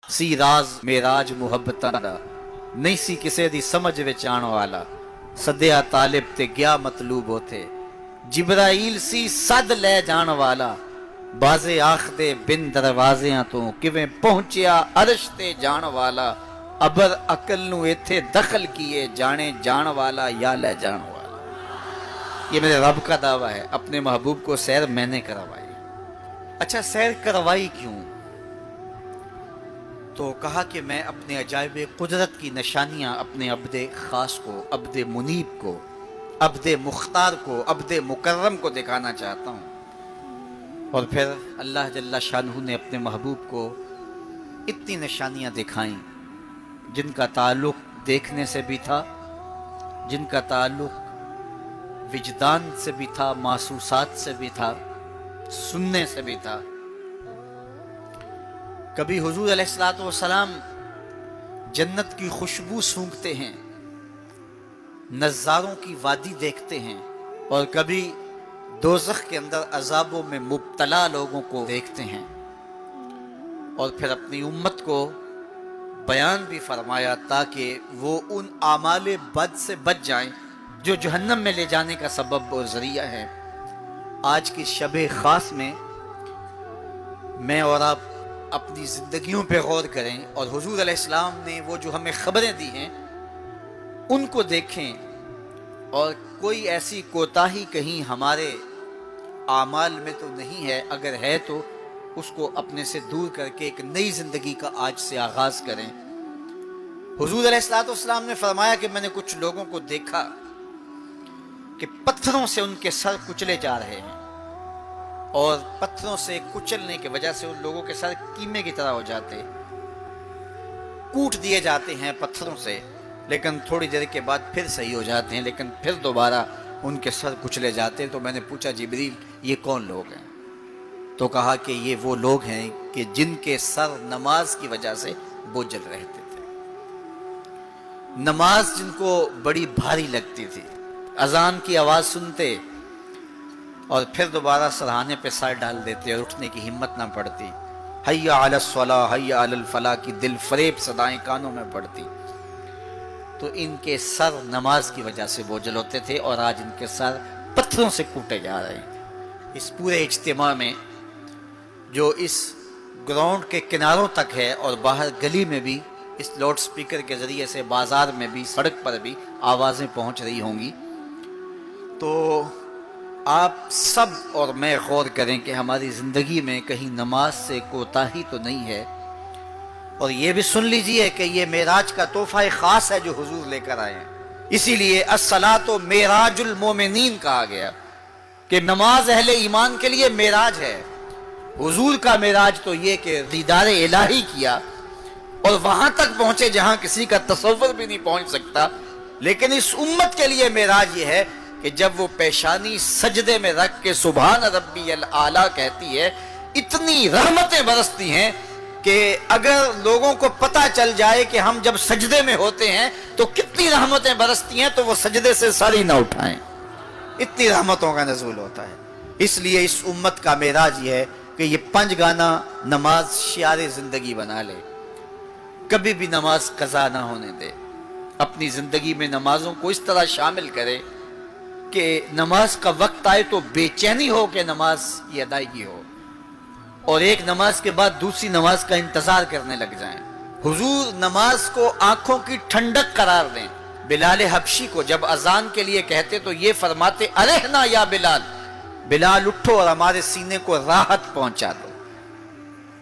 सी राज मेराज मुहब्बतां दा नहीं सी किसे दी समझ विच आण वाला सद्या तालिब ते गया मतलूब होते जिब्राइल सी सद ले जाण वाला बाजे आखदे बिन दरवाजियां तो किवें पहुंचिया अर्श ते जाण वाला अबर अकल नू इत्थे दखल किए जाने जाण वाला या ले जाण वाला। ये मेरे रब का दावा है, अपने महबूब को सैर मैंने करवाई। अच्छा, सैर करवाई क्यों? तो कहा कि मैं अपने अजायब कुदरत की निशानियां अपने अब्दे खास को, अब्दे मुनीब को, अब्दे मुख्तार को, अब्दे मुकर्रम को दिखाना चाहता हूँ। और फिर अल्लाह जल्ला शानहू ने अपने महबूब को इतनी निशानियां दिखाई जिनका ताल्लुक देखने से भी था, जिनका ताल्लुक विजदान से भी था, महसूसात से भी था, सुनने से भी था। कभी हुजूर अलैहिस्सलातु वस्सलाम जन्नत की खुशबू सूंघते हैं, नज़ारों की वादी देखते हैं, और कभी दोज़ख के अंदर अजाबों में मुब्तला लोगों को देखते हैं। और फिर अपनी उम्मत को बयान भी फरमाया ताकि वो उन आमाले बद से बच जाएं जो जहन्नम में ले जाने का सबब और ज़रिया है। आज की शब ख़ास में मैं और आप अपनी ज़िंदगियों पे गौर करें और हुजूर अलैहिस्सलाम ने वो जो हमें ख़बरें दी हैं उनको देखें, और कोई ऐसी कोताही कहीं हमारे आमाल में तो नहीं है, अगर है तो उसको अपने से दूर करके एक नई ज़िंदगी का आज से आगाज़ करें। हुजूर अलैहिस्सलाम ने फरमाया कि मैंने कुछ लोगों को देखा कि पत्थरों से उनके सर कुचले जा रहे हैं, और पत्थरों से कुचलने की वजह से उन लोगों के सर कीमे की तरह हो जाते, कूट दिए जाते हैं पत्थरों से, लेकिन थोड़ी देर के बाद फिर सही हो जाते हैं, लेकिन फिर दोबारा उनके सर कुचले जाते हैं। तो मैंने पूछा, जिब्रील ये कौन लोग हैं? तो कहा कि ये वो लोग हैं कि जिनके सर नमाज की वजह से बोझल रहते थे, नमाज जिनको बड़ी भारी लगती थी, अजान की आवाज़ सुनते और फिर दोबारा सरहाने पे सर डाल देते और उठने की हिम्मत ना पड़ती। हय्या अलस सलाह हय्या अलल फलाह की दिल फरेब सदाएं कानों में पड़ती। तो इनके सर नमाज की वजह से बोझल होते थे और आज इनके सर पत्थरों से कूटे जा रहे हैं। इस पूरे इज्तिमा में जो इस ग्राउंड के किनारों तक है और बाहर गली में भी इस लाउड स्पीकर के ज़रिए से बाज़ार में भी, सड़क पर भी आवाज़ें पहुंच रही होंगी, तो आप सब और मैं गौर करें कि हमारी ज़िंदगी में कहीं नमाज से कोताही तो नहीं है। और ये भी सुन लीजिए कि ये मेराज का तोहफा ख़ास है जो हुजूर लेकर आए हैं। इसीलिए अस्सलातो मेराजुल मोमिनीन कहा गया कि नमाज अहले ईमान के लिए मेराज है। हुजूर का मेराज तो ये कि दीदार इलाही किया और वहाँ तक पहुँचे जहाँ किसी का तसव्वुर भी नहीं पहुँच सकता। लेकिन इस उम्मत के लिए मेराज ये है कि जब वो पेशानी सजदे में रख के सुभान रब्बी अल आला कहती है, इतनी रहमतें बरसती हैं कि अगर लोगों को पता चल जाए कि हम जब सजदे में होते हैं तो कितनी रहमतें बरसती हैं, तो वो सजदे से सर ही ना उठाएं, इतनी रहमतों का नज़ूल होता है। इसलिए इस उम्मत का मेराज ये है कि ये 5 गाना नमाज शियारे ज़िंदगी बना ले, कभी भी नमाज कज़ा ना होने दे, अपनी ज़िंदगी में नमाजों को इस तरह शामिल करे कि नमाज का वक्त आए तो बेचैनी हो कि नमाज की अदायगी हो, और एक नमाज के बाद दूसरी नमाज का इंतजार करने लग जाएं। हुजूर नमाज को आंखों की ठंडक करार दें। बिलाल हबशी को जब अजान के लिए कहते तो ये फरमाते, अरेहना या बिलाल, बिलाल उठो और हमारे सीने को राहत पहुंचा दो।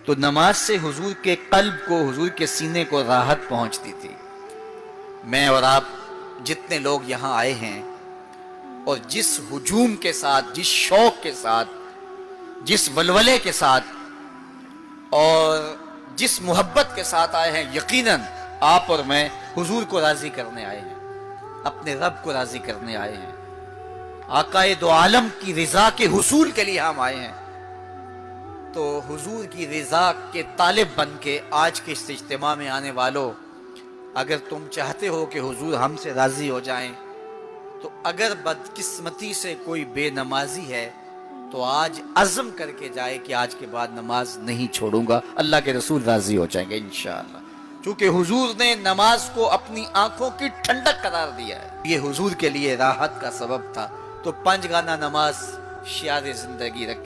तो नमाज से हुजूर के कल्ब को, हुजूर के सीने को राहत पहुंचती थी। मैं और आप जितने लोग यहाँ आए हैं और जिस हुजूम के साथ, जिस शौक के साथ, जिस वलवले के साथ और जिस मोहब्बत के साथ आए हैं, यकीनन आप और मैं हुजूर को राज़ी करने आए हैं, अपने रब को राज़ी करने आए हैं, आकाए दो आलम की रिज़ा के हुसूल के लिए हम आए हैं। तो हुजूर की रिज़ा के तालिब बन के आज के इस इज्तिमा में आने वालों, अगर तुम चाहते हो कि हुजूर हमसे राज़ी हो जाएं, तो अगर बदकिस्मती से कोई बेनमाजी है تو آج عزم کر کے جائے کہ آج کے بعد نماز نہیں چھوڑوں گا، اللہ کے رسول راضی ہو جائیں گے انشاءاللہ، چونکہ حضور نے نماز کو اپنی آنکھوں کی ٹھنڈک قرار دیا ہے، یہ حضور کے لیے راحت کا سبب تھا۔ تو 5 گانا نماز شعار زندگی رکھ